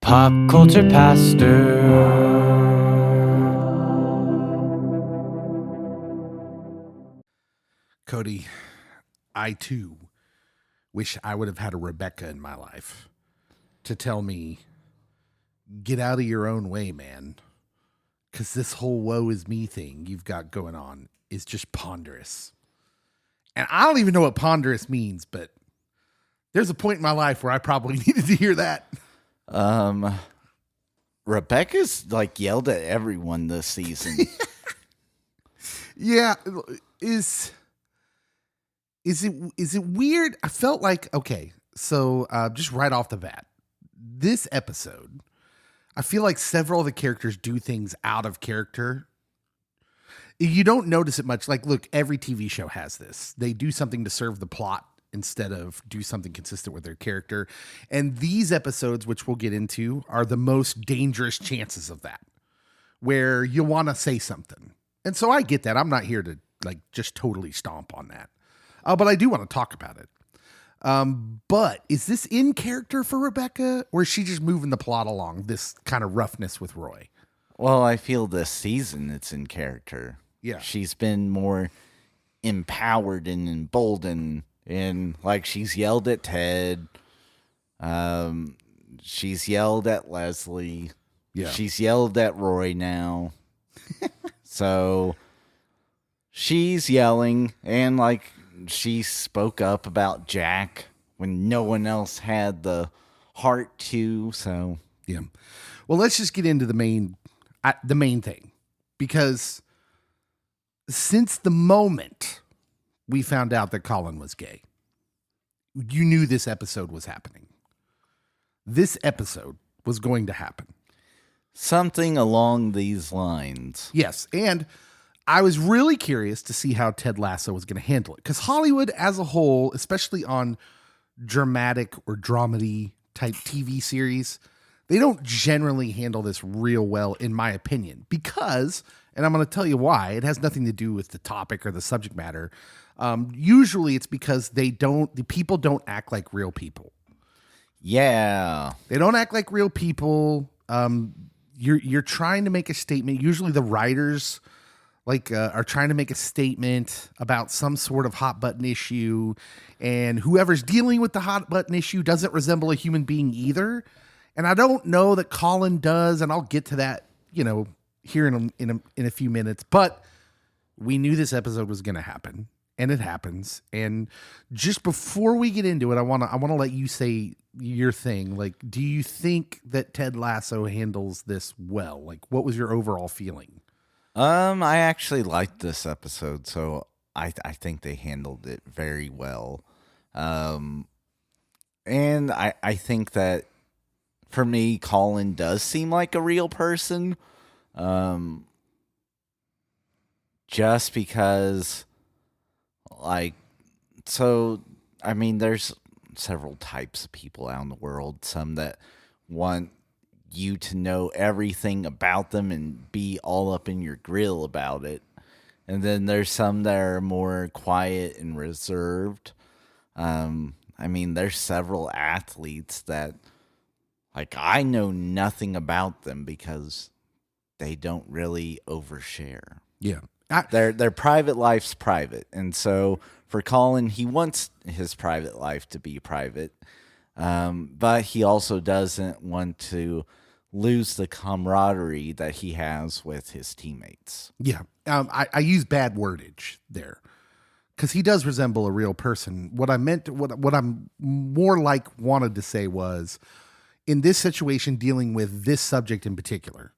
Pop Culture Pastor. Cody, I too wish I would have had a Rebecca in my life to tell me, get out of your own way, man. Because this whole woe is me thing you've got going on is just ponderous. And I don't even know what ponderous means, but there's a point in my life where I probably needed to hear that. Rebecca's like yelled at everyone this season. Yeah, is it weird? I felt like, okay, so just right off the bat, this episode, I feel like several of the characters do things out of character. You don't notice it much. Like, look, every TV show has this. They do something to serve the plot instead of do something consistent with their character. And these episodes, which we'll get into, are the most dangerous chances of that, where you want to say something. And so I get that. I'm not here to like just totally stomp on that. But I do want to talk about it. But is this in character for Rebecca, or is she just moving the plot along, this kind of roughness with Roy? Well, I feel this season it's in character. Yeah. She's been more empowered and emboldened, and like she's yelled at Ted. She's yelled at Leslie. Yeah. She's yelled at Roy now. So she's yelling, and like she spoke up about Jack when no one else had the heart to. So yeah. Well, let's just get into the main thing, because since the moment we found out that Colin was gay, you knew this episode was happening. This episode was going to happen. something along these lines. Yes, and I was really curious to see how Ted Lasso was going to handle it, because Hollywood as a whole, especially on dramatic or dramedy type TV series, they don't generally handle this real well, in my opinion, because, and I'm going to tell you why, it has nothing to do with the topic or the subject matter. Usually it's because the people don't act like real people. Yeah. They don't act like real people. You're trying to make a statement. Usually the writers are trying to make a statement about some sort of hot button issue, and whoever's dealing with the hot button issue doesn't resemble a human being either. And I don't know that Colin does, and I'll get to that, here in a few minutes. But we knew this episode was going to happen, and it happens. And just before we get into it, I want to let you say your thing. Like, do you think that Ted Lasso handles this well? Like, what was your overall feeling? I actually liked this episode, so I think they handled it very well. And I think that for me, Colin does seem like a real person. Just because, there's several types of people out in the world. Some that want you to know everything about them and be all up in your grill about it. And then there's some that are more quiet and reserved. There's several athletes that, I know nothing about them because they don't really overshare. Yeah. Their private life's private. And so for Colin, he wants his private life to be private. But he also doesn't want to lose the camaraderie that he has with his teammates. Yeah. I use bad wordage there, because he does resemble a real person. What I meant, what I'm more wanted to say was, in this situation, dealing with this subject in particular,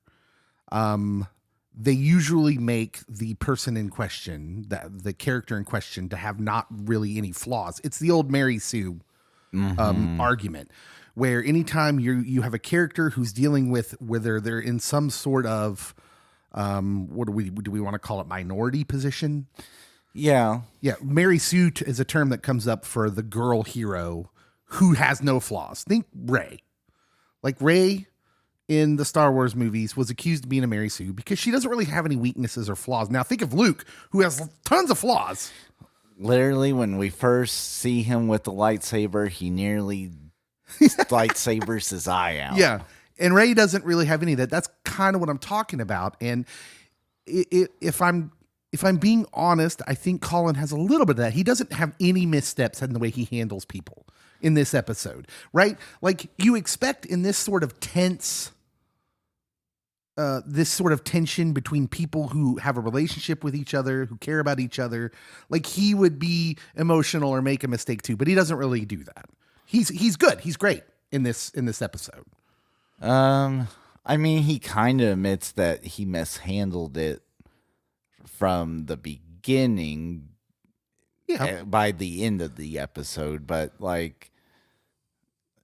they usually make the person in question, the character in question, to have not really any flaws. It's the old Mary Sue argument, where anytime you have a character who's dealing with whether they're in some sort of what do we want to call it, minority position? Yeah. Mary Sue is a term that comes up for the girl hero who has no flaws. Think Rey. Like Rey in the Star Wars movies was accused of being a Mary Sue because she doesn't really have any weaknesses or flaws. Now think of Luke, who has tons of flaws. Literally, when we first see him with the lightsaber, he nearly lightsabers his eye out. Yeah. And Ray doesn't really have any of that. That's kind of what I'm talking about. And if I'm being honest, I think Colin has a little bit of that. He doesn't have any missteps in the way he handles people in this episode, right? Like you expect in this sort of tense, this sort of tension between people who have a relationship with each other, who care about each other, like he would be emotional or make a mistake too, but he doesn't really do that. He's good. He's great in this episode. I mean, he kind of admits that he mishandled it from the beginning, by the end of the episode, but like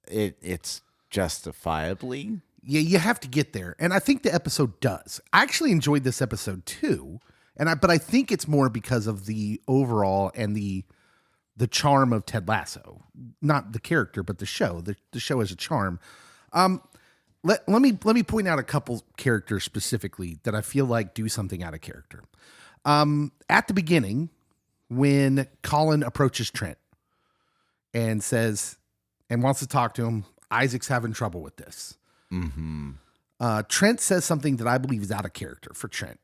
it's justifiably. Yeah, you have to get there. And I think the episode does. I actually enjoyed this episode too. But I think it's more because of the overall and the charm of Ted Lasso. Not the character, but the show. The show is a charm. Let me point out a couple characters specifically that I feel like do something out of character. At the beginning, when Colin approaches Trent and says, and wants to talk to him, Isaac's having trouble with this. Mm-hmm. Trent says something that I believe is out of character for Trent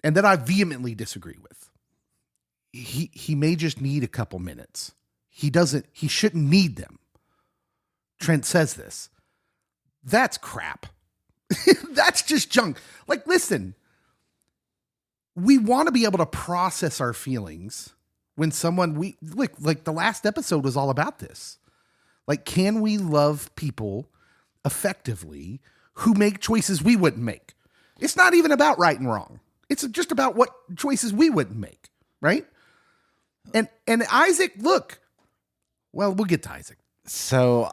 and that I vehemently disagree with. He may just need a couple minutes. He shouldn't need them. Trent says this. That's crap. That's just junk. Like, listen, we want to be able to process our feelings when someone like the last episode was all about this. Like, can we love people effectively who make choices we wouldn't make? It's not even about right and wrong. It's just about what choices we wouldn't make, right? And Isaac, look, well, we'll get to Isaac. So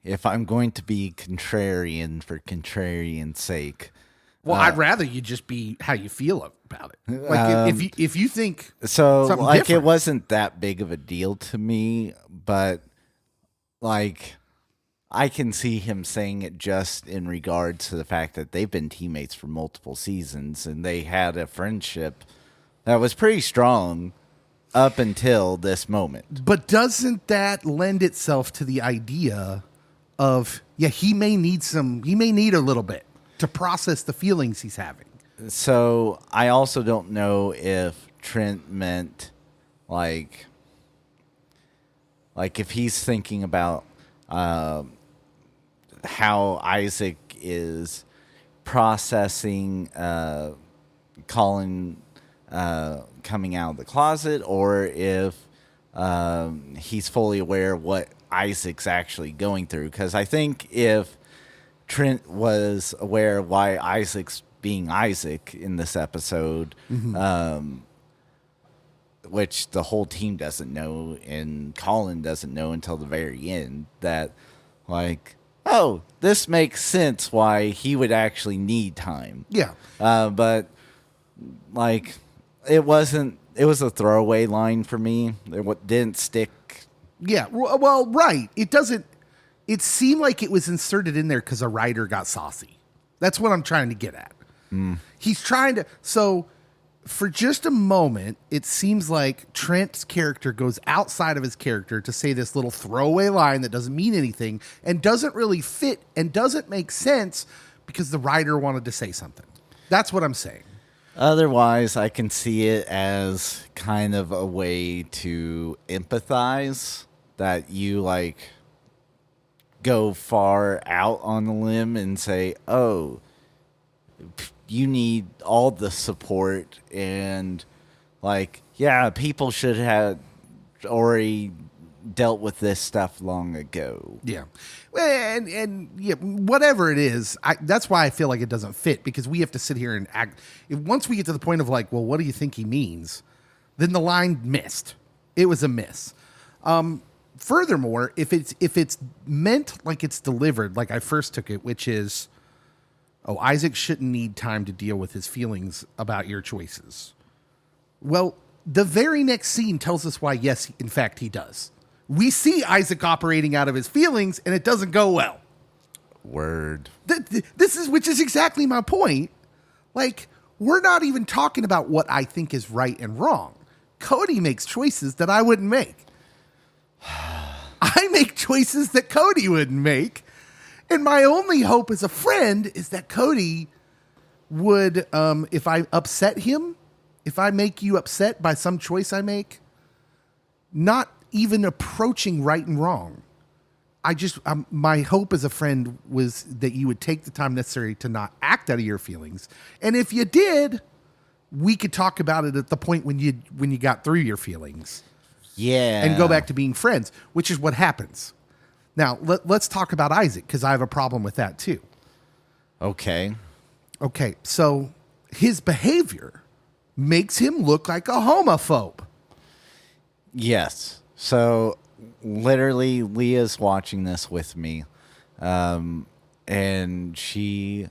if I'm going to be contrarian for contrarian's sake, well, I'd rather you just be how you feel about it. Like if you think so, like different. It wasn't that big of a deal to me, but like I can see him saying it just in regards to the fact that they've been teammates for multiple seasons and they had a friendship that was pretty strong up until this moment. But doesn't that lend itself to the idea of, he may need a little bit to process the feelings he's having. So I also don't know if Trent meant like if he's thinking about how Isaac is processing Colin coming out of the closet, or if he's fully aware of what Isaac's actually going through. Because I think if Trent was aware of why Isaac's being Isaac in this episode, which the whole team doesn't know and Colin doesn't know until the very end, that like, oh, this makes sense why he would actually need time. Yeah. But like, it was a throwaway line for me. It didn't stick. Yeah. Well, right. It seemed like it was inserted in there because a writer got saucy. That's what I'm trying to get at. He's trying to, so for just a moment, it seems like Trent's character goes outside of his character to say this little throwaway line that doesn't mean anything and doesn't really fit and doesn't make sense because the writer wanted to say something. That's what I'm saying. Otherwise, I can see it as kind of a way to empathize, that you like go far out on the limb and say, oh, you need all the support, and like, yeah, people should have already dealt with this stuff long ago. Yeah. And yeah, whatever it is, that's why I feel like it doesn't fit, because we have to sit here and act. Once we get to the point of like, well, what do you think he means? Then the line missed. It was a miss. Furthermore, if it's meant like it's delivered, like I first took it, which is, oh, Isaac shouldn't need time to deal with his feelings about your choices. Well, the very next scene tells us why, yes, in fact, he does. We see Isaac operating out of his feelings, and it doesn't go well. Word. Which is exactly my point. Like, we're not even talking about what I think is right and wrong. Cody makes choices that I wouldn't make. I make choices that Cody wouldn't make. And my only hope as a friend is that Cody would, if I upset him, if I make you upset by some choice I make, not even approaching right and wrong. My hope as a friend was that you would take the time necessary to not act out of your feelings. And if you did, we could talk about it at the point when you got through your feelings. Yeah. And go back to being friends, which is what happens. Now, let's talk about Isaac, because I have a problem with that too. Okay. Okay, so his behavior makes him look like a homophobe. Yes. So literally Leah's watching this with me. And she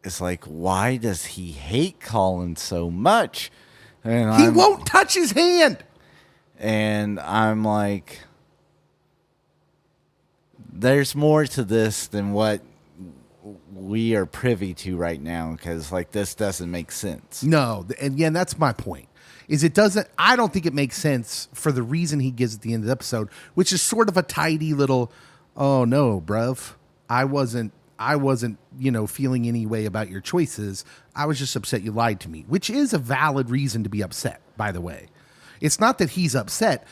is like, why does he hate Colin so much? And he won't touch his hand. And I'm like, there's more to this than what we are privy to right now, because like this doesn't make sense. No, and yeah, that's my point. I don't think it makes sense for the reason he gives at the end of the episode, which is sort of a tidy little, oh no, bruv, I wasn't, feeling any way about your choices. I was just upset you lied to me, which is a valid reason to be upset, by the way. It's not that he's upset.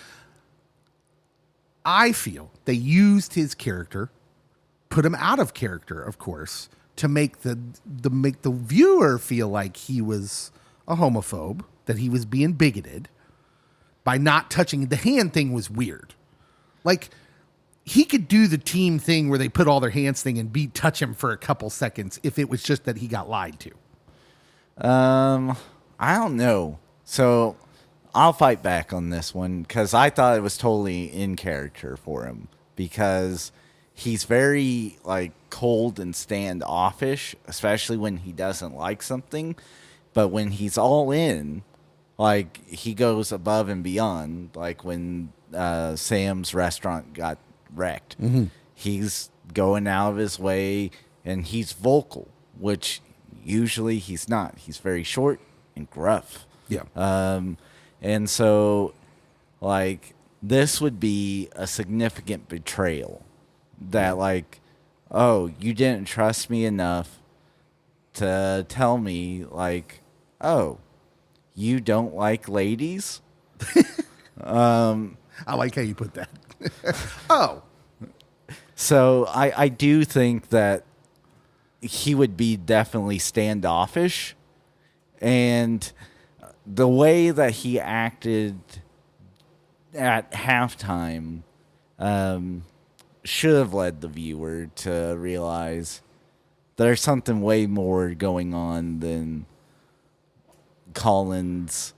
I feel they used his character, put him out of character, of course, to make the viewer feel like he was a homophobe, that he was being bigoted by not touching. The hand thing was weird. Like, he could do the team thing where they put all their hands thing and touch him for a couple seconds if it was just that he got lied to. I don't know. So I'll fight back on this one, because I thought it was totally in character for him, because he's very like cold and standoffish, especially when he doesn't like something. But when he's all in, like, he goes above and beyond. Like when Sam's restaurant got wrecked, he's going out of his way, and he's vocal, which usually he's not. He's very short and gruff. Yeah. And so, like, this would be a significant betrayal. That, like, oh, you didn't trust me enough to tell me, like, oh, you don't like ladies? I like how you put that. Oh. So I do think that he would be definitely standoffish. And the way that he acted at halftime should have led the viewer to realize there's something way more going on than Colin's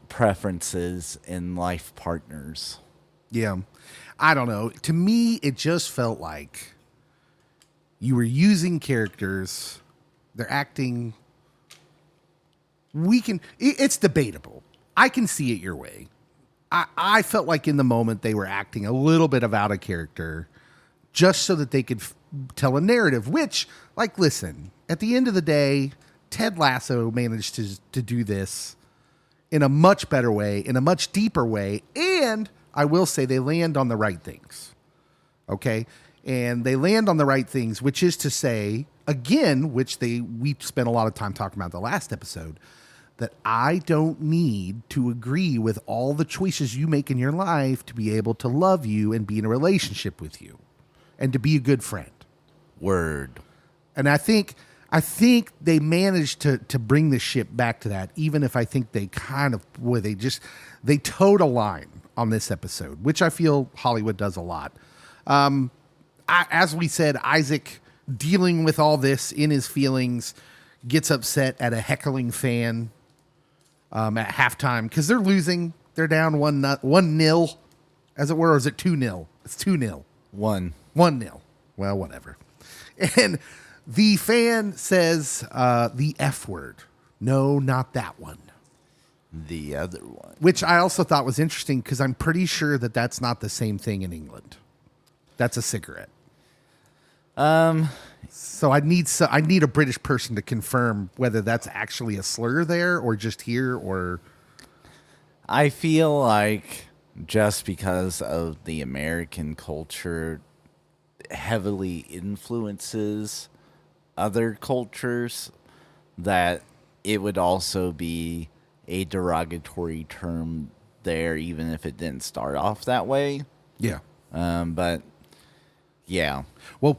preferences in life partners. Yeah. I don't know. To me, it just felt like you were using characters. They're acting. It's debatable. I can see it your way. I felt like in the moment they were acting a little bit of out of character just so that they could tell a narrative, which, like, listen, at the end of the day, Ted Lasso managed to do this in a much better way, in a much deeper way, and I will say they land on the right things. Okay? And they land on the right things, which is to say, again, we spent a lot of time talking about the last episode, that I don't need to agree with all the choices you make in your life to be able to love you and be in a relationship with you and to be a good friend. Word. And I think they managed to bring the ship back to that, even if I think they kind of, they towed a line on this episode, which I feel Hollywood does a lot. As we said, Isaac, dealing with all this in his feelings, gets upset at a heckling fan at halftime because they're losing. They're down 1-0, as it were, or is it 2-0? It's 2-0. 1-0. Well, whatever. And the fan says the F word. No, not that one. The other one. Which I also thought was interesting because I'm pretty sure that that's not the same thing in England. That's a cigarette. So I need a British person to confirm whether that's actually a slur there or just here or. I feel like just because of the American culture, heavily influences other cultures, that it would also be a derogatory term there, even if it didn't start off that way. Yeah. But yeah. Well,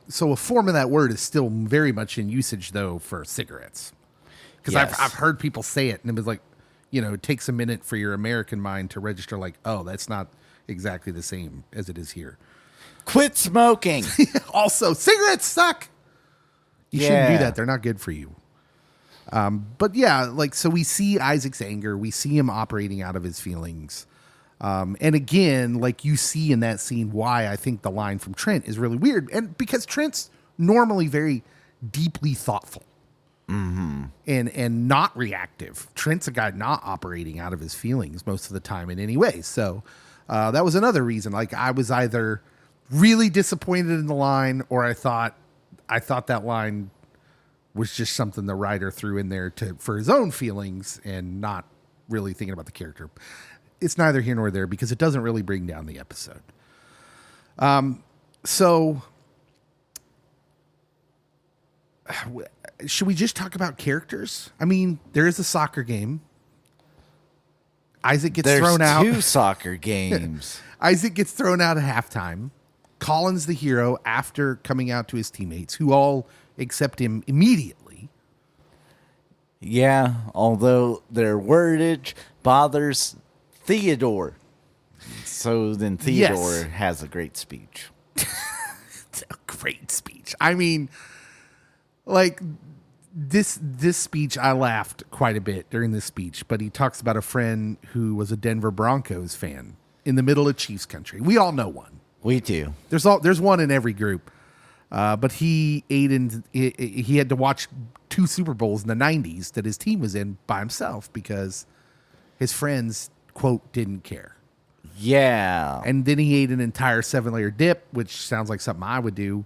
so a form of that word is still very much in usage, though, for cigarettes. Because Yes. I've heard people say it, and it was like, it takes a minute for your American mind to register, like, oh, that's not exactly the same as it is here. Quit smoking. Also, cigarettes suck. You shouldn't do Yeah. that. They're not good for you. But yeah, so we see Isaac's anger. We see him operating out of his feelings. And again, like you see in that scene, why I think the line from Trent is really weird. And because Trent's normally very deeply thoughtful. Mm-hmm. And not reactive. Trent's a guy not operating out of his feelings most of the time in any way. So that was another reason. Like, I was either really disappointed in the line, or I thought that line was just something the writer threw in there for his own feelings and not really thinking about the character. It's neither here nor there because it doesn't really bring down the episode. So should we just talk about characters? I mean, there is a soccer game. Isaac gets thrown out. There's 2 soccer games. Isaac gets thrown out at halftime. Colin's the hero after coming out to his teammates, who all accept him immediately. Yeah, although their wordage bothers Theodore. So then Theodore has a great speech. It's a great speech. I mean, like, this speech, I laughed quite a bit during this speech, but he talks about a friend who was a Denver Broncos fan in the middle of Chiefs country. We all know one. We do. There's one in every group. But he had to watch 2 Super Bowls in the 90s that his team was in by himself because his friends, quote, didn't care. Yeah. And then he ate an entire 7-layer dip, which sounds like something I would do.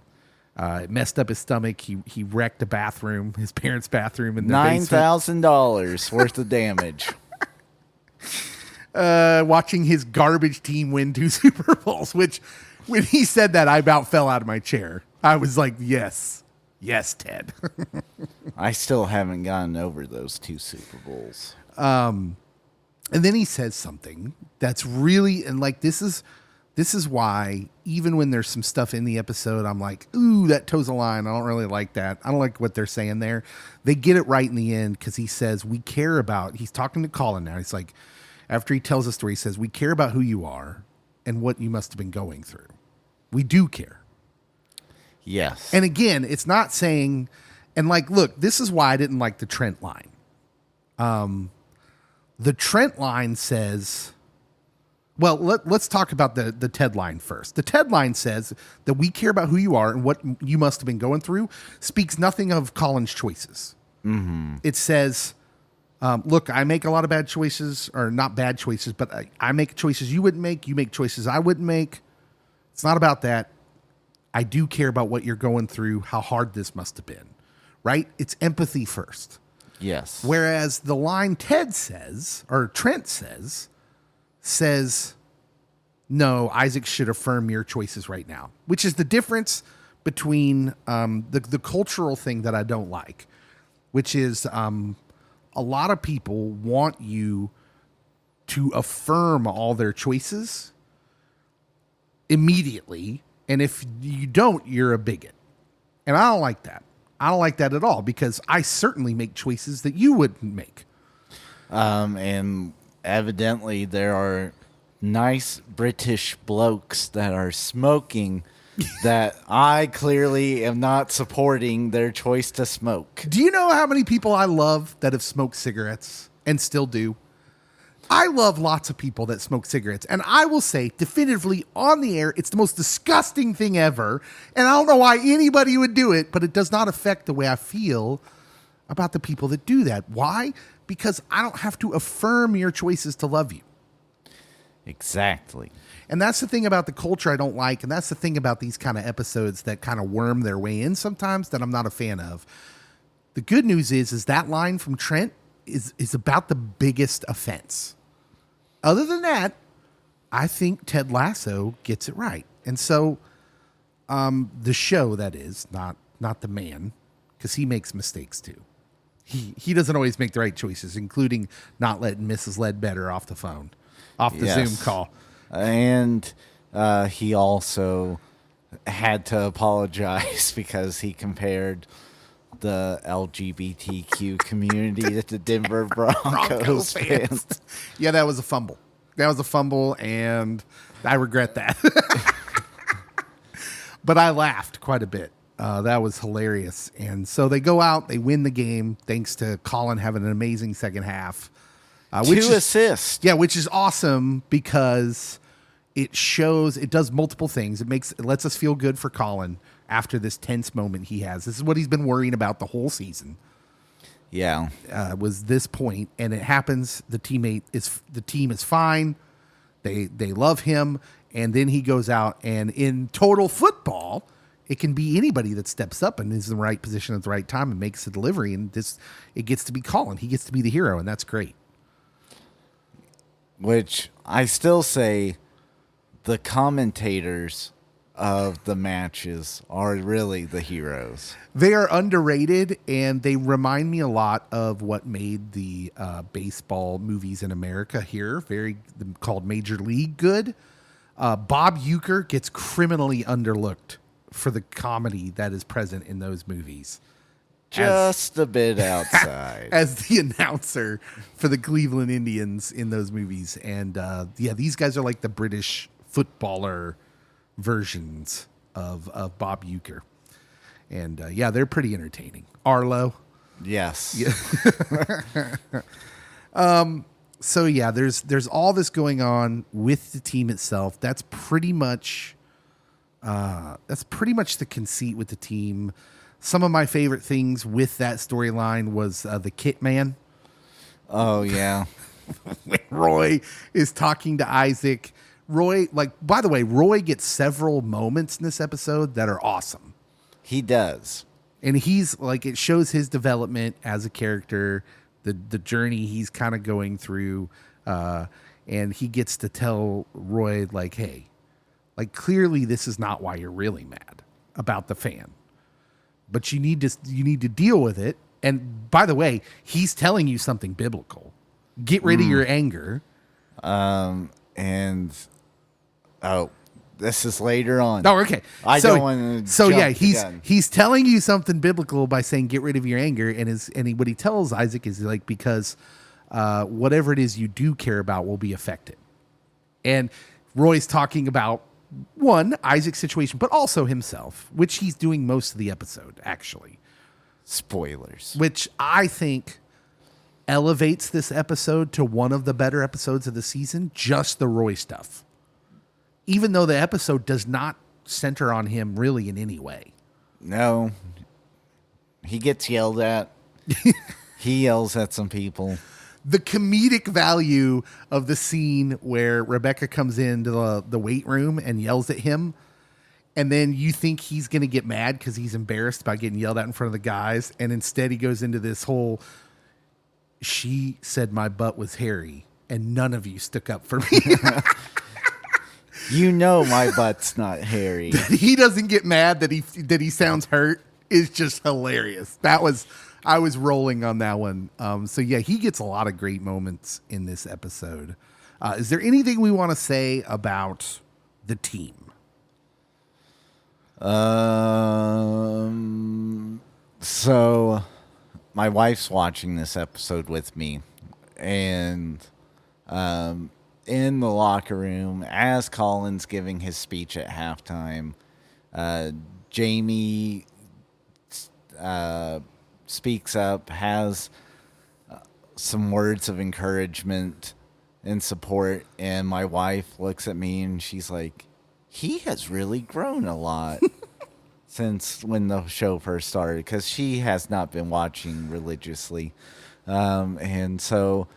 It messed up his stomach. He wrecked a bathroom, his parents' bathroom in the basement. $9,000 worth of damage. Watching his garbage team win 2 Super Bowls, which when he said that, I about fell out of my chair. I was like, yes, Ted. I still haven't gotten over those 2 Super Bowls. And then he says something that's really, and like, this is why even when there's some stuff in the episode, I'm like, ooh, that toes a line. I don't really like that. I don't like what they're saying there. They get it right in the end because he says, he's talking to Colin now. He's like, after he tells the story, he says, we care about who you are and what you must have been going through. We do care. Yes. And again, it's not saying, and like, look, this is why I didn't like the Trent line. The Trent line says, well, let's talk about the Ted line first. The Ted line says that we care about who you are and what you must have been going through, speaks nothing of Colin's choices. Mm-hmm. It says, look, I make a lot of bad choices, or not bad choices, but I make choices you wouldn't make. You make choices I wouldn't make. It's not about that. I do care about what you're going through, how hard this must have been, right? It's empathy first. Yes. Whereas the line Ted says, or Trent says, no, Isaac should affirm your choices right now, which is the difference between the cultural thing that I don't like, which is a lot of people want you to affirm all their choices immediately. And if you don't, you're a bigot. And I don't like that. I don't like that at all because I certainly make choices that you wouldn't make. And evidently there are nice British blokes that are smoking that I clearly am not supporting their choice to smoke. Do you know how many people I love that have smoked cigarettes and still do? I love lots of people that smoke cigarettes, and I will say definitively on the air, it's the most disgusting thing ever, and I don't know why anybody would do it, but it does not affect the way I feel about the people that do that. Why? Because I don't have to affirm your choices to love you. Exactly. And that's the thing about the culture I don't like, and that's the thing about these kind of episodes that kind of worm their way in sometimes that I'm not a fan of. The good news is that line from Trent is about the biggest offense. Other than that, I think Ted Lasso gets it right. And so The show, that is, not the man, because he makes mistakes too. He doesn't always make the right choices, including not letting Mrs. Ledbetter off the phone, off the Zoom call. And he also had to apologize because he compared the LGBTQ community to the Denver Broncos fans. Yeah, that was a fumble. And I regret that. But I laughed quite a bit. That was hilarious. And so they go out, they win the game, thanks to Colin having an amazing second half. 2 assists. Yeah, which is awesome because it does multiple things. It lets us feel good for Colin after this tense moment he has. This is what he's been worrying about the whole season. Yeah. Was this point, and it happens. The team is fine. They love him, and then he goes out, and in total football, it can be anybody that steps up and is in the right position at the right time and makes a delivery, and it gets to be Colin. He gets to be the hero, and that's great. Which I still say the commentators of the matches are really the heroes. They are underrated, and they remind me a lot of what made the baseball movies in America here, called Major League, good. Bob Uecker gets criminally underlooked for the comedy that is present in those movies. Just a bit outside. As the announcer for the Cleveland Indians in those movies. And these guys are like the British footballer versions of Bob Uecker. And they're pretty entertaining. Arlo. Yes. Yeah. So there's all this going on with the team itself. That's pretty much the conceit with the team. Some of my favorite things with that storyline was the Kit Man. Oh yeah. When Roy is talking to Isaac. By the way, Roy gets several moments in this episode that are awesome. He does. And he's it shows his development as a character, the journey he's kind of going through. And he gets to tell Roy, hey, clearly this is not why you're really mad about the fan. But you need to deal with it. And by the way, he's telling you something biblical. Get rid of your anger. This is later on. Oh, okay. I don't want to. He's telling you something biblical by saying get rid of your anger, and what he tells Isaac is because whatever it is you do care about will be affected. And Roy's talking about Isaac's situation, but also himself, which he's doing most of the episode, actually. Spoilers. Which I think elevates this episode to one of the better episodes of the season, just the Roy stuff. Even though the episode does not center on him really in any way. No. He gets yelled at. He yells at some people. The comedic value of the scene where Rebecca comes into the weight room and yells at him, and then you think he's going to get mad because he's embarrassed by getting yelled at in front of the guys, and instead he goes into this whole, she said my butt was hairy, and none of you stuck up for me. You know my butt's not hairy. He doesn't get mad that he sounds hurt is just hilarious. I was rolling on that one. He gets a lot of great moments in this episode. Is there anything we want to say about the team? So my wife's watching this episode with me, and in the locker room, as Colin's giving his speech at halftime, Jamie speaks up, has some words of encouragement and support, and my wife looks at me and she's like, he has really grown a lot since when the show first started, because she has not been watching religiously. And so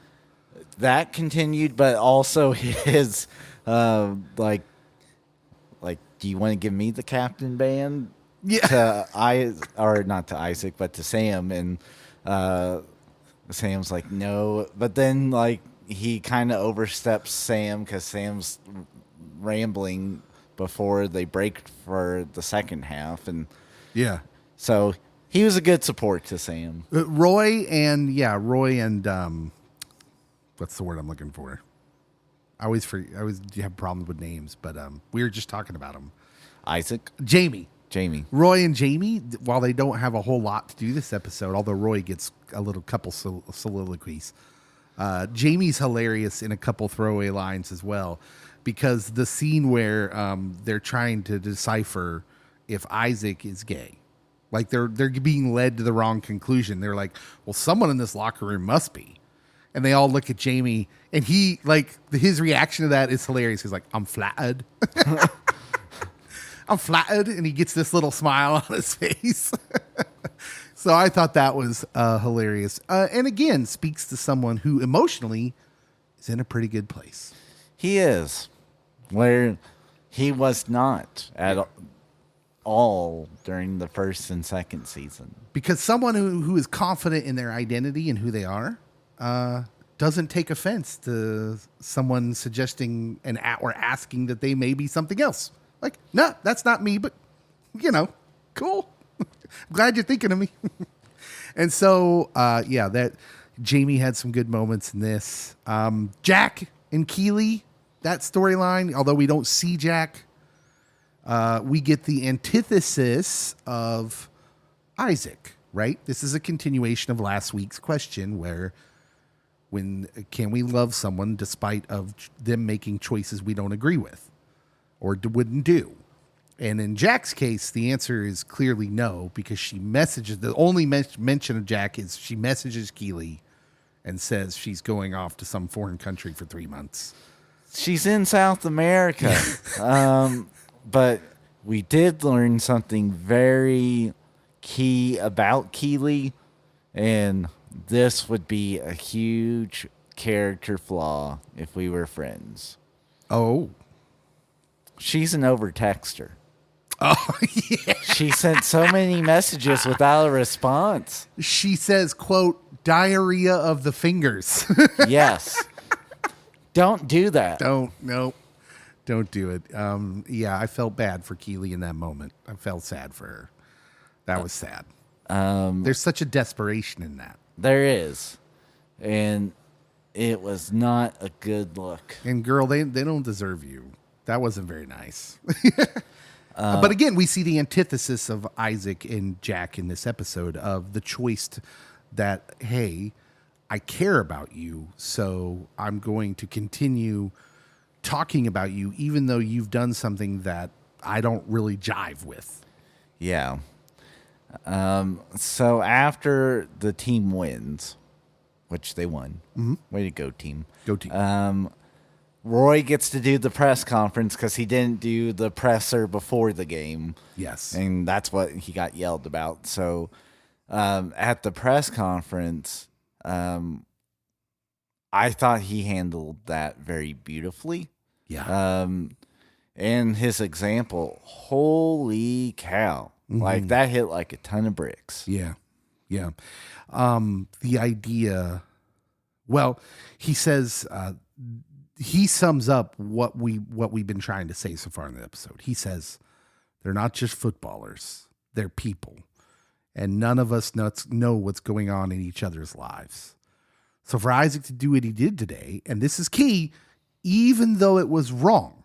that continued, but also his do you want to give me the captain band? Yeah. Not to Isaac, but to Sam, and Sam's like, no, but then he kind of oversteps Sam because Sam's rambling before they break for the second half. And Yeah. so he was a good support to Sam. Roy and what's the word I'm looking for? I always have problems with names, but we were just talking about him. Isaac? Jamie. Roy and Jamie, while they don't have a whole lot to do this episode, although Roy gets a little couple soliloquies, Jamie's hilarious in a couple throwaway lines as well, because the scene where they're trying to decipher if Isaac is gay, like they're being led to the wrong conclusion. They're like, well, someone in this locker room must be. And they all look at Jamie, and he, like, his reaction to that is hilarious. He's like, I'm flattered. I'm flattered, and he gets this little smile on his face. So I thought that was hilarious. And again, speaks to someone who emotionally is in a pretty good place. He is, where he was not at all during the first and second season. Because someone who is confident in their identity and who they are doesn't take offense to someone suggesting or asking that they may be something else. Like, no, that's not me, but, cool. Glad you're thinking of me. And so, that Jamie had some good moments in this. Jack and Keeley, that storyline, although we don't see Jack, we get the antithesis of Isaac, right? This is a continuation of last week's question where can we love someone despite of them making choices we don't agree with or wouldn't do? And in Jack's case, the answer is clearly no, because she messages, the only mention of Jack is she messages Keeley and says she's going off to some foreign country for 3 months. She's in South America. But we did learn something very key about Keeley, and this would be a huge character flaw if we were friends. Oh. She's an overtexter. Oh, yeah. She sent so many messages without a response. She says, quote, diarrhea of the fingers. Yes. Don't do that. Don't do it. I felt bad for Keeley in that moment. I felt sad for her. That was sad. There's such a desperation in that. There is. And it was not a good look. And girl, they don't deserve you. That wasn't very nice. But again, we see the antithesis of Isaac and Jack in this episode of the choice that, hey, I care about you, so I'm going to continue talking about you, even though you've done something that I don't really jive with. Yeah. So after the team wins, which they won, way to go, team. Go team. Roy gets to do the press conference because he didn't do the presser before the game. Yes. And that's what he got yelled about. So at the press conference, I thought he handled that very beautifully. Yeah. And his example, holy cow. Like, that hit like a ton of bricks. Yeah. Yeah. The idea, well, he says, he sums up what we've been trying to say so far in the episode. He says, they're not just footballers, they're people. And none of us know what's going on in each other's lives. So for Isaac to do what he did today, and this is key, even though it was wrong,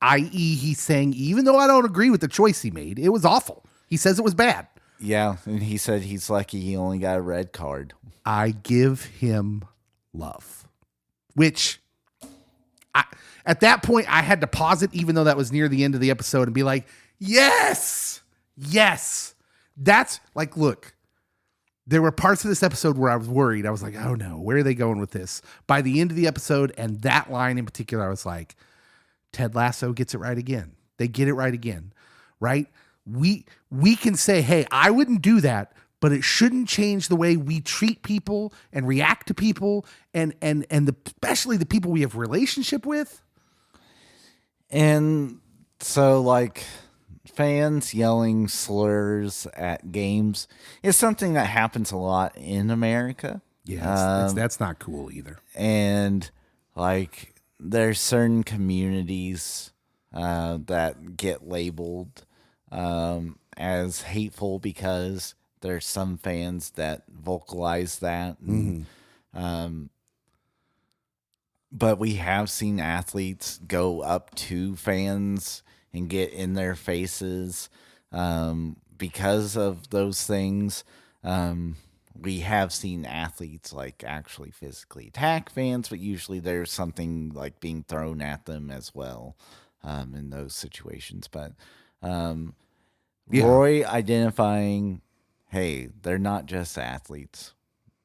i.e. he's saying, even though I don't agree with the choice he made, it was awful. He says it was bad. Yeah, and he said he's lucky he only got a red card. I give him love, which at that point I had to pause it, even though that was near the end of the episode, and be like, yes. That's like, look, there were parts of this episode where I was worried. I was like, oh no, where are they going with this? By the end of the episode, and that line in particular, I was like, Ted Lasso gets it right again. They get it right again, right? We can say, hey, I wouldn't do that, but it shouldn't change the way we treat people and react to people, and especially the people we have relationship with. And so, like, fans yelling slurs at games is something that happens a lot in America. Yeah, that's not cool either. And, like, there's certain communities that get labeled as hateful because there's some fans that vocalize that. And, but we have seen athletes go up to fans and get in their faces because of those things. We have seen athletes like actually physically attack fans, but usually there's something like being thrown at them as well in those situations. But Roy identifying, hey, they're not just athletes,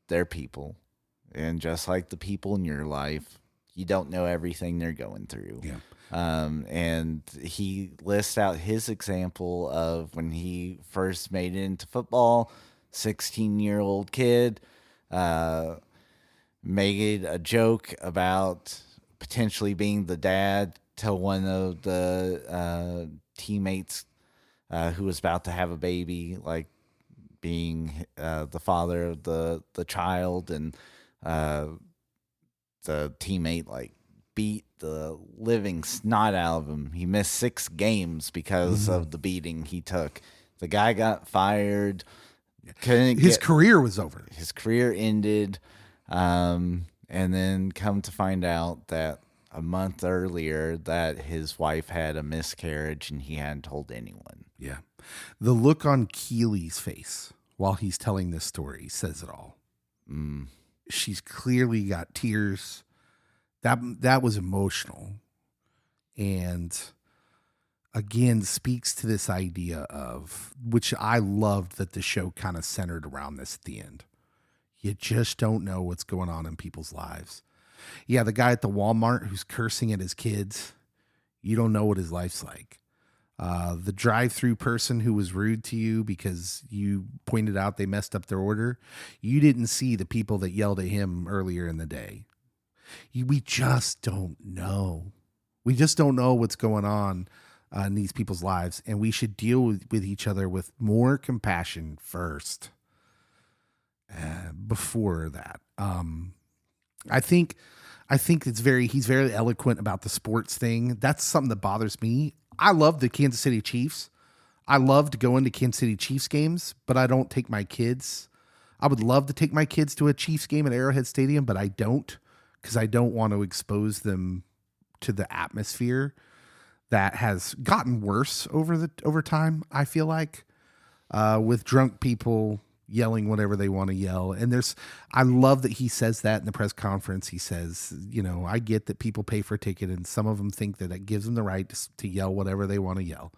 they're people. And just like the people in your life, you don't know everything they're going through. Yeah. And he lists out his example of when he first made it into football. 16-year-old kid made a joke about potentially being the dad to one of the teammates who was about to have a baby, like being the father of the child, and the teammate like beat the living snot out of him. He missed 6 games because of the beating he took. The guy got fired. His career was over. His career ended. And then come to find out that a month earlier that his wife had a miscarriage and he hadn't told anyone. Yeah. The look on Keely's face while he's telling this story says it all. She's clearly got tears. That was emotional. And again, speaks to this idea of, which I loved that the show kind of centered around this at the end. You just don't know what's going on in people's lives. Yeah, the guy at the Walmart who's cursing at his kids, you don't know what his life's like. The drive-through person who was rude to you because you pointed out they messed up their order, you didn't see the people that yelled at him earlier in the day. We just don't know. We just don't know what's going on in these people's lives, and we should deal with each other with more compassion first before that. I think he's very eloquent about the sports thing. That's something that bothers me. I love the Kansas City Chiefs. I love to go into Kansas City Chiefs games, but I don't take my kids. I would love to take my kids to a Chiefs game at Arrowhead Stadium, but I don't, because I don't want to expose them to the atmosphere that has gotten worse over time, I feel like, with drunk people yelling whatever they want to yell. And I love that he says that in the press conference. He says, I get that people pay for a ticket and some of them think that it gives them the right to yell whatever they want to yell,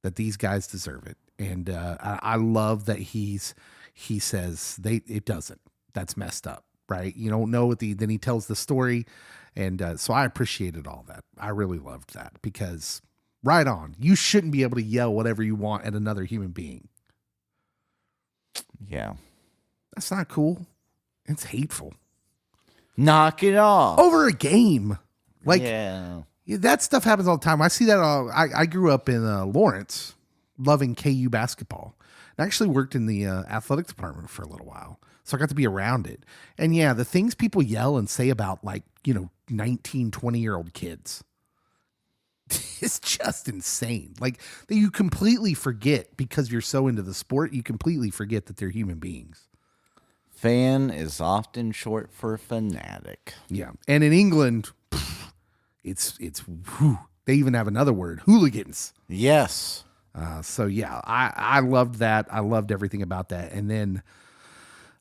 that these guys deserve it. And I love that he says it doesn't. That's messed up, right? You don't know then he tells the story. And so I appreciated all that. I really loved that, because right on, you shouldn't be able to yell whatever you want at another human being. Yeah. That's not cool. It's hateful. Knock it off. Over a game. Like, yeah, that stuff happens all the time. I see that. I grew up in Lawrence, loving KU basketball. I actually worked in the athletic department for a little while. So I got to be around it. And yeah, the things people yell and say about 19, 20-year-old kids, it's just insane. Like, that you completely forget, because you're so into the sport, you completely forget that they're human beings. Fan is often short for fanatic. Yeah. And in England, it's they even have another word, hooligans. Yes. So yeah, I loved that. I loved everything about that. And then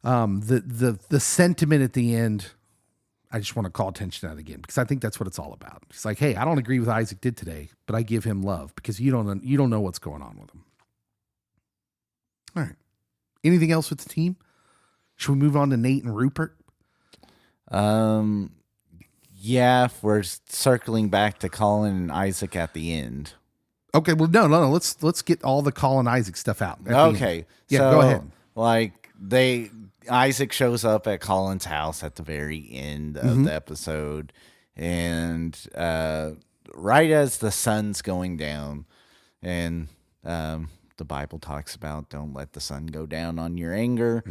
the sentiment at the end, I just want to call attention to that again, because I think that's what it's all about. It's like, hey, I don't agree with what Isaac did today, but I give him love because you don't know what's going on with him. All right. Anything else with the team? Should we move on to Nate and Rupert? Yeah, if we're circling back to Colin and Isaac at the end. Okay, well, no. Let's get all the Colin Isaac stuff out. Okay. Yeah, so, go ahead. Like, Isaac shows up at Colin's house at the very end of the episode, and right as the sun's going down, and the Bible talks about don't let the sun go down on your anger,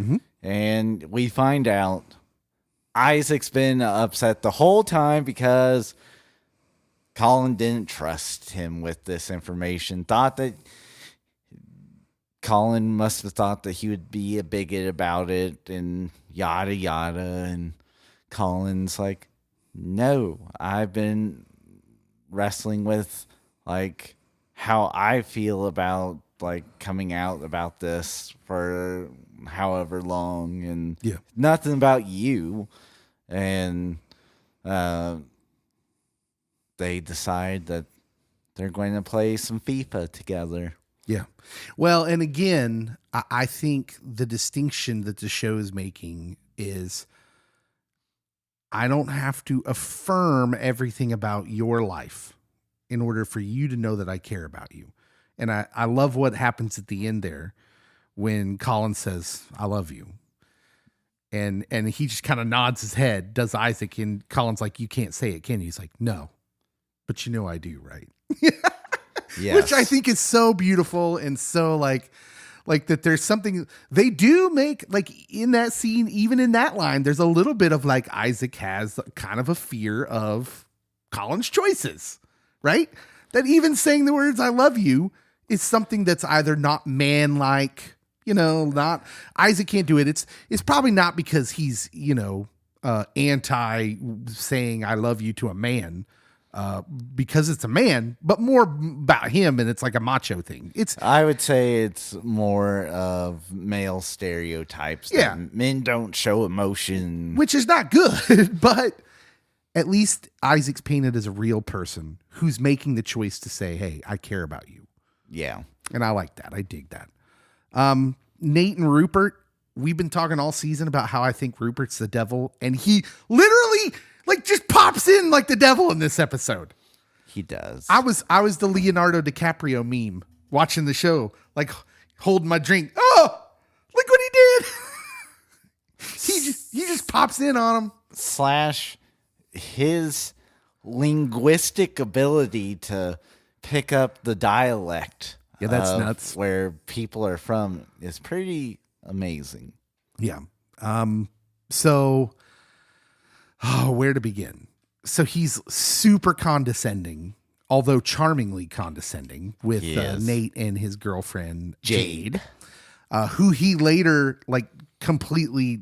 and we find out Isaac's been upset the whole time because Colin didn't trust him with this information. Thought that Colin must have thought that he would be a bigot about it and yada yada. And Colin's like, no, I've been wrestling with like how I feel about like coming out about this for however long, and nothing about you. And they decide that they're going to play some FIFA together. Yeah. Well, and again, I think the distinction that the show is making is I don't have to affirm everything about your life in order for you to know that I care about you. And I love what happens at the end there when Colin says, I love you. And he just kind of nods his head, does Isaac, and Colin's like, you can't say it, can you? He's like, no, but you know I do, right? Yes. Which I think is so beautiful and so like that there's something they do make, like in that scene, even in that line, there's a little bit of like Isaac has kind of a fear of Colin's choices, right? That even saying the words, I love you, is something that's either not man-like, not Isaac can't do it. It's probably not because he's, anti saying I love you to a man, because it's a man, but more about him, and it's like a macho thing. I would say it's more of male stereotypes. Yeah, that men don't show emotion, which is not good. But at least Isaac's painted as a real person who's making the choice to say, "Hey, I care about you." Yeah, and I like that. I dig that. Nate and Rupert. We've been talking all season about how I think Rupert's the devil, and he literally just pops in like the devil in this episode. He does. I was the Leonardo DiCaprio meme watching the show, like holding my drink. Oh, look what he did. he just pops in on him. / his linguistic ability to pick up the dialect. Yeah, that's nuts. Where people are from is pretty amazing. Yeah. So where to begin? So he's super condescending, although charmingly condescending, with Nate and his girlfriend Jade, who he later completely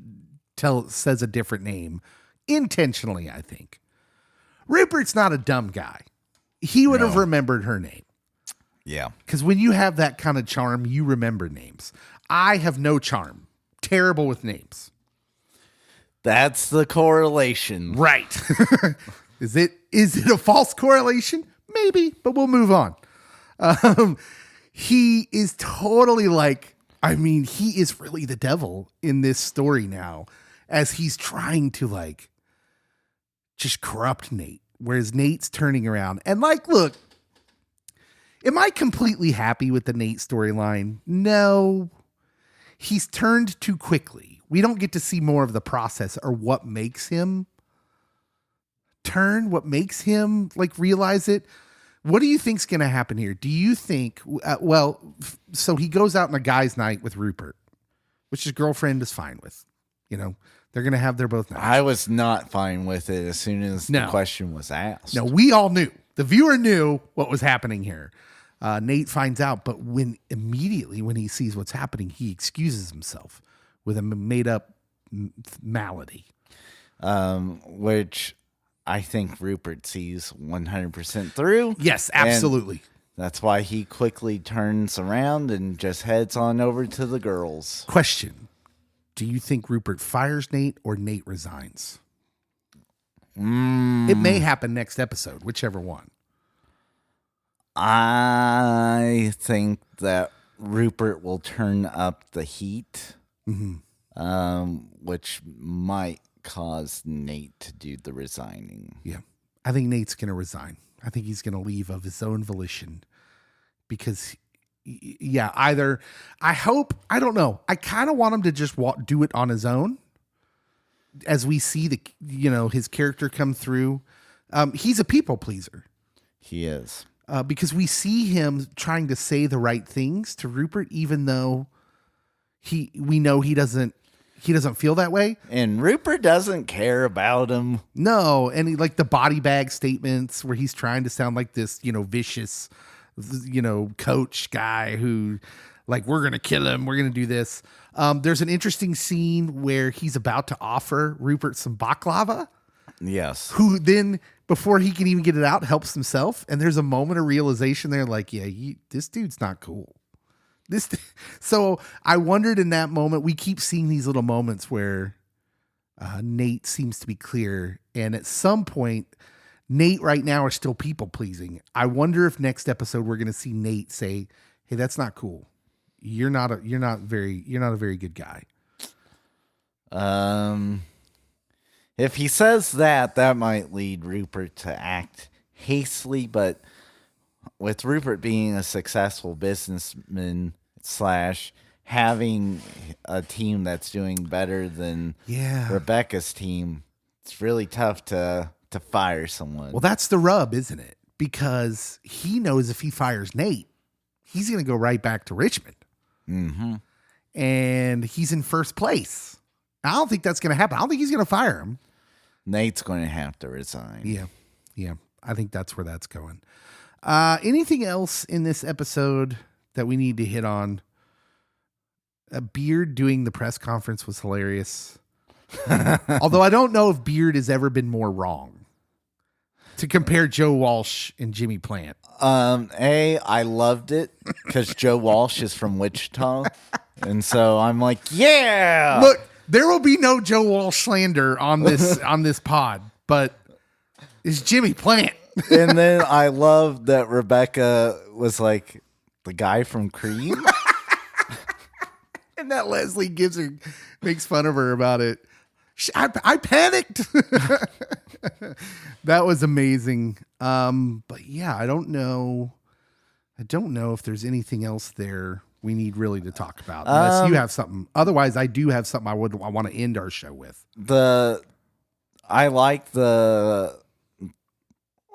says a different name intentionally. I think Rupert's not a dumb guy. He would have remembered her name. Yeah, because when you have that kind of charm, you remember names. I have no charm. Terrible with names. That's the correlation. Right. Is it a false correlation? Maybe, but we'll move on. He is totally he is really the devil in this story now, as he's trying to just corrupt Nate, whereas Nate's turning around and look, am I completely happy with the Nate storyline? No. He's turned too quickly. We don't get to see more of the process or what makes him turn, what makes him realize it. What do you think's going to happen here? Do you think, so he goes out on a guy's night with Rupert, which his girlfriend is fine with. They're going to have their both nights. I was not fine with it as soon as the question was asked. No, we all knew. The viewer knew what was happening here. Nate finds out, but immediately when he sees what's happening, he excuses himself with a made-up malady. Which I think Rupert sees 100% through. Yes, absolutely. That's why he quickly turns around and just heads on over to the girls. Question. Do you think Rupert fires Nate or Nate resigns? It may happen next episode, whichever one. I think that Rupert will turn up the heat, which might cause Nate to do the resigning. Yeah. I think Nate's going to resign. I think he's going to leave of his own volition because, either I don't know. I kind of want him to just do it on his own as we see his character come through. He's a people pleaser. He is. Because we see him trying to say the right things to Rupert, even though we know he doesn't he doesn't feel that way. And Rupert doesn't care about him. No, and he, like the body bag statements where he's trying to sound like this, vicious, coach guy who, like, we're gonna kill him, we're gonna do this. There's an interesting scene where he's about to offer Rupert some baklava. Yes. Who then, before he can even get it out, helps himself. And there's a moment of realization there, like, yeah, this dude's not cool. So I wondered in that moment, we keep seeing these little moments where Nate seems to be clear. And at some point, Nate right now are still people pleasing. I wonder if next episode we're going to see Nate say, hey, that's not cool. You're not a very good guy. If he says that might lead Rupert to act hastily, but with Rupert being a successful businessman / having a team that's doing better than Rebecca's team, it's really tough to fire someone. Well, that's the rub, isn't it? Because he knows if he fires Nate, he's going to go right back to Richmond. Mm-hmm. And he's in first place. I don't think that's going to happen. I don't think he's going to fire him. Nate's going to have to resign. Yeah. I think that's where that's going. Anything else in this episode that we need to hit on? Beard doing the press conference was hilarious. Although I don't know if Beard has ever been more wrong. To compare Joe Walsh and Jimmy Plant. I loved it because Joe Walsh is from Wichita. And so I'm like, yeah. Look, there will be no Joe Walsh slander on this pod, but it's Jimmy Plant. And then I love that Rebecca was like the guy from Cream. And that Leslie makes fun of her about it. I panicked. That was amazing. But yeah, I don't know if there's anything else there we need really to talk about, unless you have something. Otherwise, I do have something I want to end our show with. I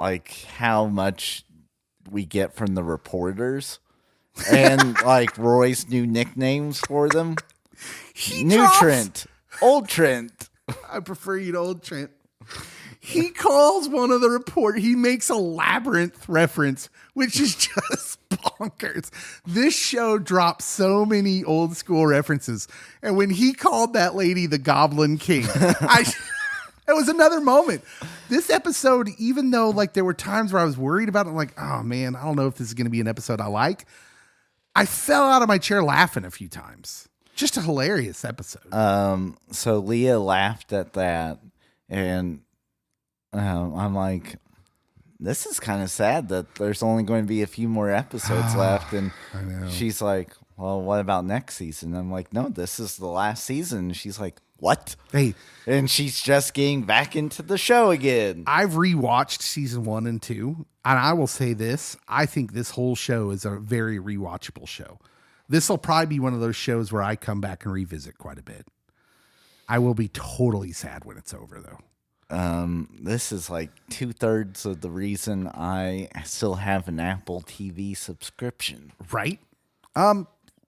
like how much we get from the reporters and like Roy's new nicknames for them. Trent, old Trent. I prefer you to old Trent. He calls one of the reporters. He makes a labyrinth reference, which is just bonkers. This show drops so many old school references. And when he called that lady the Goblin King, it was another moment. This episode, even though like there were times where I was worried about it, I'm like, oh man, I don't know if this is going to be an episode I like. I fell out of my chair laughing a few times. Just a hilarious episode. So Leah laughed at that, and I'm like, this is kind of sad that there's only going to be a few more episodes left. And she's like, well, what about next season? I'm like, no, this is the last season. And she's like, what? Hey, and she's just getting back into the show again. I've rewatched season 1 and 2, and I will say this. I think this whole show is a very rewatchable show. This will probably be one of those shows where I come back and revisit quite a bit. I will be totally sad when it's over, though. This is like 2/3 of the reason I still have an Apple TV subscription. Right?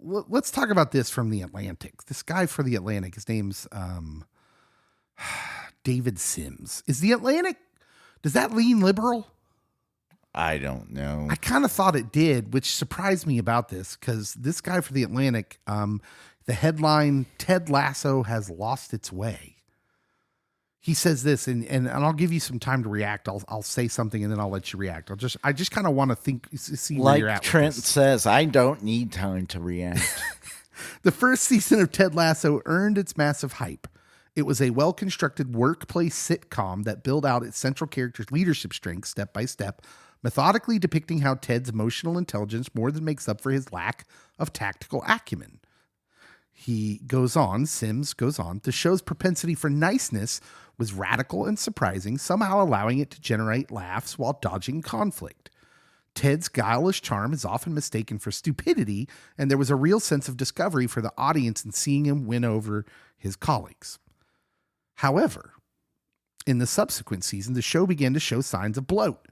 Let's talk about this from The Atlantic. This guy for The Atlantic, his name's David Sims. Is The Atlantic, does that lean liberal? I don't know. I kind of thought it did, which surprised me about this because this guy for The Atlantic, the headline, Ted Lasso has lost its way. He says this, and I'll give you some time to react. I'll say something and then I'll let you react. I just kind of want to see where you're at. Like Trent says, I don't need time to react. The first season of Ted Lasso earned its massive hype. It was a well-constructed workplace sitcom that built out its central character's leadership strengths step by step, methodically depicting how Ted's emotional intelligence more than makes up for his lack of tactical acumen. Sims goes on, the show's propensity for niceness was radical and surprising, somehow allowing it to generate laughs while dodging conflict. Ted's guileless charm is often mistaken for stupidity, and there was a real sense of discovery for the audience in seeing him win over his colleagues. However, in the subsequent season, the show began to show signs of bloat.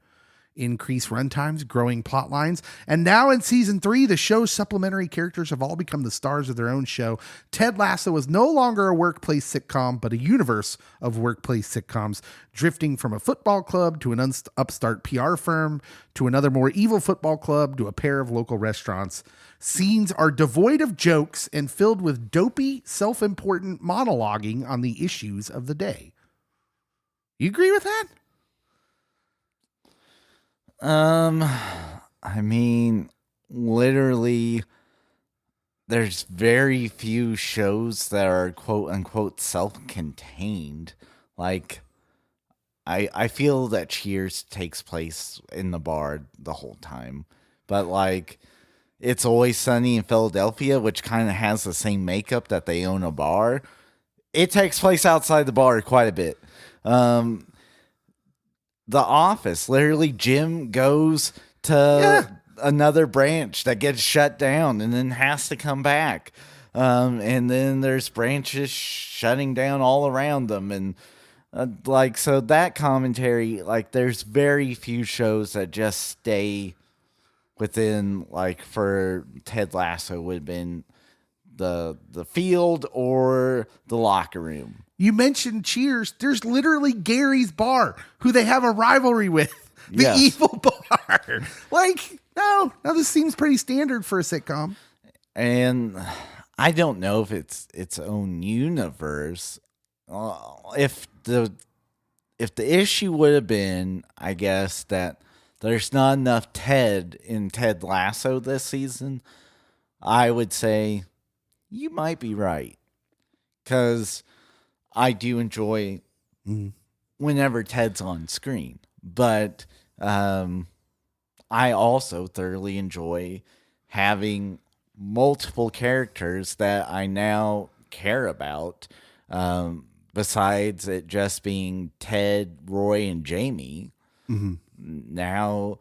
increased runtimes, growing plot lines. And now in season 3, the show's supplementary characters have all become the stars of their own show. Ted Lasso is no longer a workplace sitcom, but a universe of workplace sitcoms, drifting from a football club to an upstart PR firm, to another more evil football club, to a pair of local restaurants. Scenes are devoid of jokes and filled with dopey, self-important monologuing on the issues of the day. You agree with that? I mean, literally, there's very few shows that are quote unquote self-contained. Like, I feel that Cheers takes place in the bar the whole time, but like, It's Always Sunny in Philadelphia, which kind of has the same makeup that they own a bar. It takes place outside the bar quite a bit. The Office, literally, Jim goes to another branch that gets shut down and then has to come back. And then there's branches shutting down all around them. And so that commentary, like, there's very few shows that just stay within, like, for Ted Lasso would have been the field or the locker room. You mentioned Cheers. There's literally Gary's Bar, who they have a rivalry with. The evil bar. Like, no, this seems pretty standard for a sitcom. And I don't know if it's its own universe. If the issue would have been, I guess, that there's not enough Ted in Ted Lasso this season, I would say you might be right. Because I do enjoy whenever Ted's on screen, but I also thoroughly enjoy having multiple characters that I now care about, besides it just being Ted, Roy, and Jamie. Mm-hmm. Now,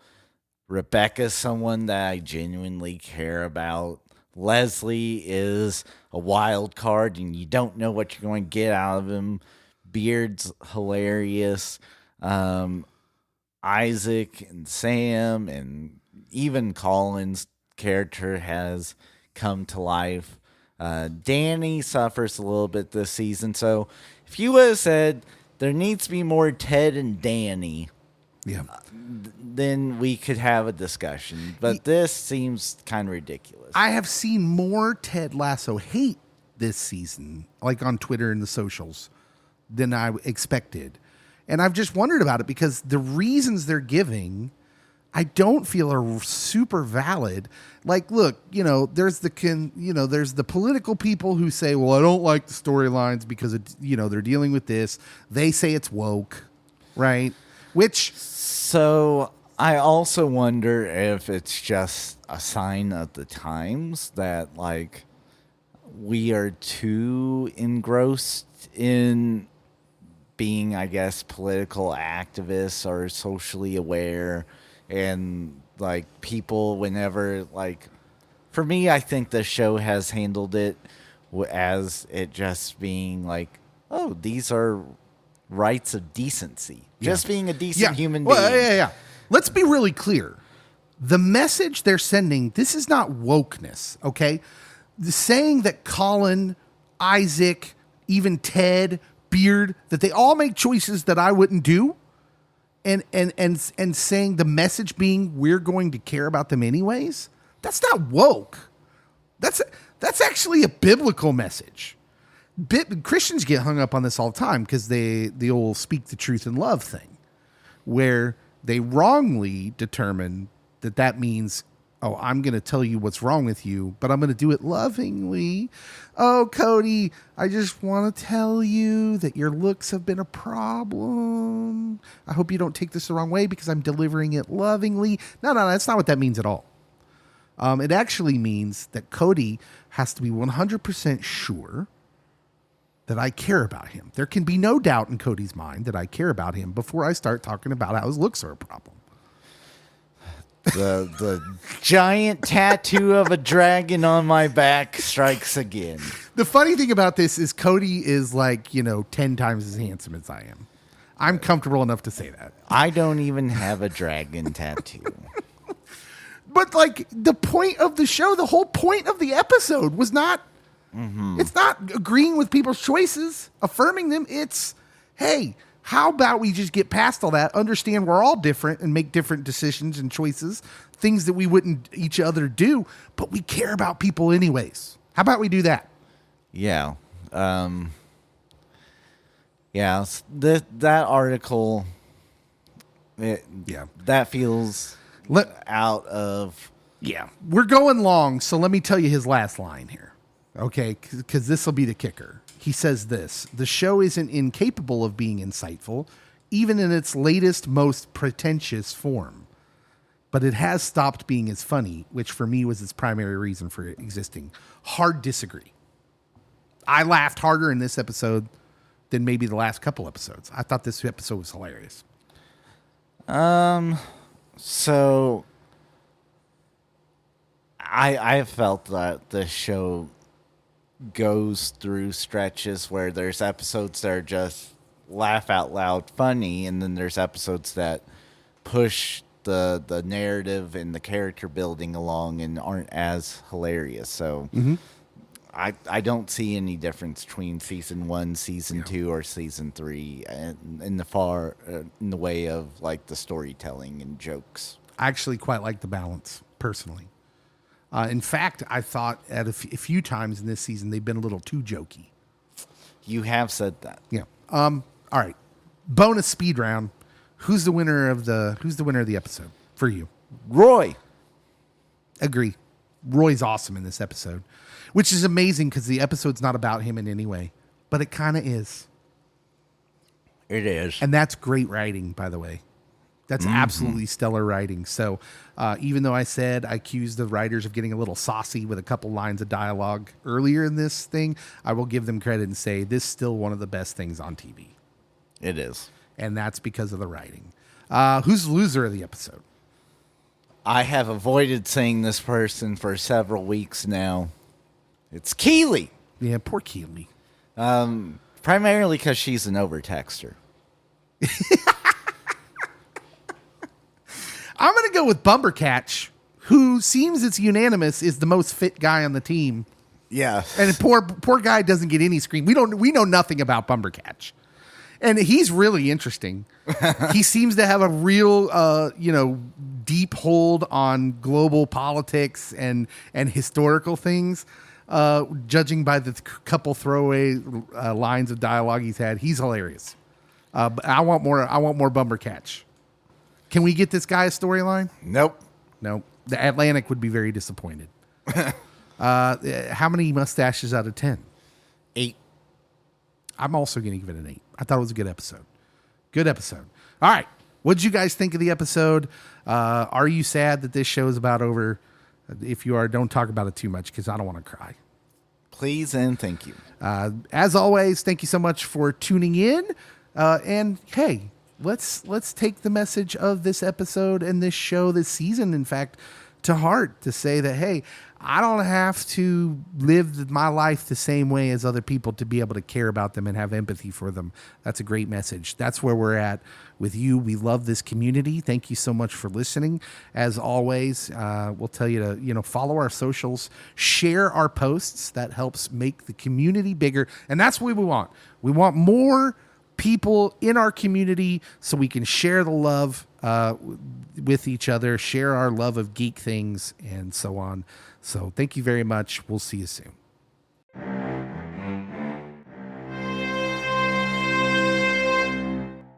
Rebecca's someone that I genuinely care about. Leslie is a wild card, and you don't know what you're going to get out of him. Beard's hilarious. Isaac and Sam and even Colin's character has come to life. Danny suffers a little bit this season. So if you would have said there needs to be more Ted and Danny, then we could have a discussion. But this seems kind of ridiculous. I have seen more Ted Lasso hate this season, like on Twitter and the socials, than I expected. And I've just wondered about it because the reasons they're giving, I don't feel are super valid. Like, look, there's the political people who say, well, I don't like the storylines because they're dealing with this. They say it's woke, right? So I also wonder if it's just a sign of the times that, like, we are too engrossed in being, I guess, political activists or socially aware. And, like, people, whenever, like, for me, I think the show has handled it as it just being like, oh, these are rights of decency. Just being a decent human being. Well, Let's be really clear. The message they're sending, this is not wokeness, okay? Saying that Colin, Isaac, even Ted, Beard, that they all make choices that I wouldn't do, and saying the message being we're going to care about them anyways, that's not woke. That's actually a biblical message. Christians get hung up on this all the time because the old speak the truth in love thing, where they wrongly determine that means, oh, I'm going to tell you what's wrong with you, but I'm going to do it lovingly. Oh, Cody, I just want to tell you that your looks have been a problem. I hope you don't take this the wrong way because I'm delivering it lovingly. No, that's not what that means at all. It actually means that Cody has to be 100% sure that I care about him. There can be no doubt in Cody's mind that I care about him before I start talking about how his looks are a problem. The giant tattoo of a dragon on my back strikes again. The funny thing about this is Cody is like, 10 times as handsome as I am. I'm comfortable enough to say that. I don't even have a dragon tattoo. But like the point of the show, the whole point of the episode was not, it's not agreeing with people's choices, affirming them. It's, hey, how about we just get past all that, understand we're all different and make different decisions and choices, things that we wouldn't each other do, but we care about people anyways. How about we do that? Yeah. That article, that feels out of... Yeah. We're going long, so let me tell you his last line here. Okay, because this will be the kicker. He says this: the show isn't incapable of being insightful, even in its latest, most pretentious form. But it has stopped being as funny, which for me was its primary reason for existing. Hard disagree. I laughed harder in this episode than maybe the last couple episodes. I thought this episode was hilarious. So I felt that the show goes through stretches where there's episodes that are just laugh out loud funny, and then there's episodes that push the narrative and the character building along and aren't as hilarious. So I don't see any difference between season 1, season 2, or season 3 in the way of like the storytelling and jokes. I actually quite like the balance personally. In fact, I thought at a few times in this season they've been a little too jokey. You have said that. Yeah. All right. Bonus speed round. Who's the winner of the episode for you? Roy. Agree. Roy's awesome in this episode, which is amazing because the episode's not about him in any way, but it kind of is. It is. And that's great writing, by the way. That's absolutely stellar writing. So even though I said I accused the writers of getting a little saucy with a couple lines of dialogue earlier in this thing, I will give them credit and say this is still one of the best things on TV. It is. And that's because of the writing. Who's the loser of the episode? I have avoided saying this person for several weeks now. It's Keely. Yeah, poor Keely. Primarily because she's an overtexter. I'm going to go with Bumbercatch, who seems it's unanimous is the most fit guy on the team. Yeah. And poor guy doesn't get any screen. We know nothing about Bumbercatch. And he's really interesting. He seems to have a real, deep hold on global politics and historical things. Judging by the couple throwaway lines of dialogue he's had, he's hilarious. But I want more Bumbercatch. Can we get this guy a storyline? Nope. The Atlantic would be very disappointed. How many mustaches out of 10? 8. I'm also going to give it an 8. I thought it was a good episode. Good episode. All right. What did you guys think of the episode? Are you sad that this show is about over? If you are, don't talk about it too much because I don't want to cry. Please and thank you. As always, thank you so much for tuning in. And hey, let's take the message of this episode and this show, this season, in fact, to heart, to say that, hey, I don't have to live my life the same way as other people to be able to care about them and have empathy for them. That's a great message. That's where we're at with you. We love this community. Thank you so much for listening. As always, we'll tell you to, follow our socials, share our posts. That helps make the community bigger. And that's what we want. We want more people in our community so we can share the love with each other, share our love of geek things and so on. So thank you very much. We'll see you soon.